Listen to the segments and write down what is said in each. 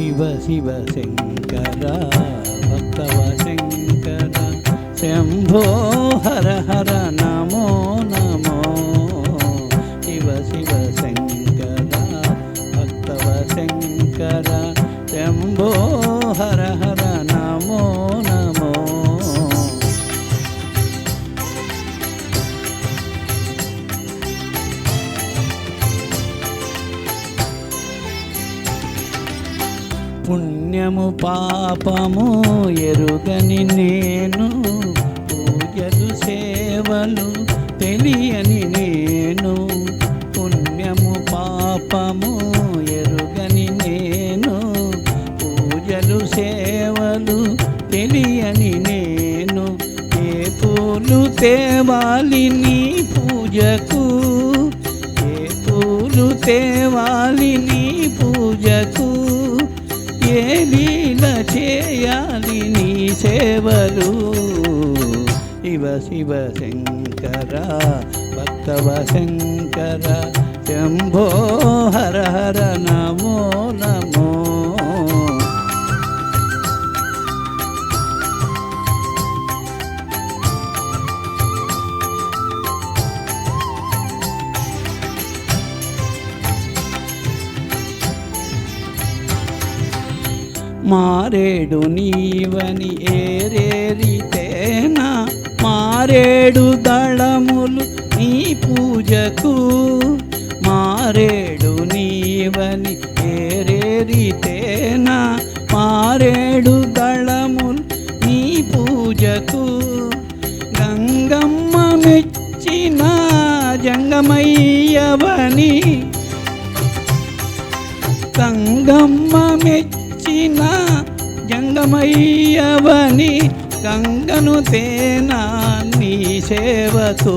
శివ శివ శంకర భక్తవ శంకర శంభో హర హర నమో నమో శివ శివ శంకర భక్తవ శంకర శంభో హర హర నమో నమో పుణ్యము పాపము ఎరుగని నేను పూజలు సేవలు తెలియని నేను పుణ్యము పాపము ఎరుగని నేను పూజలు సేవలు తెలియని నేను ఏ పూలు తేవాలి నీ పూజకు ఏ పూలు తేవాలి నీ పూజకు ఏ లీల చేయాలి నీ సేవలు శివ శివ శంకర భక్తవ శంకర శంభో హర హర నమో నమో మారేడు నీవని ఏరేరితేనా మారేడు దళములు నీ పూజకు మారేడు నీవని ఏరేరితేనా మారేడు దళములు నీ పూజకు గంగమ్మ మెచ్చిన జంగమయ్యవని గంగమ్మ మెచ్చిన జంగమయ్యవని గంగను తేనా నీ సేవకు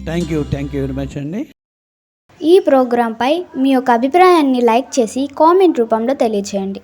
థ్యాంక్ యూ వెరీ మచ్ అండి. ఈ ప్రోగ్రాంపై మీ యొక్క అభిప్రాయాన్ని లైక్ చేసి కామెంట్ రూపంలో తెలియజేయండి.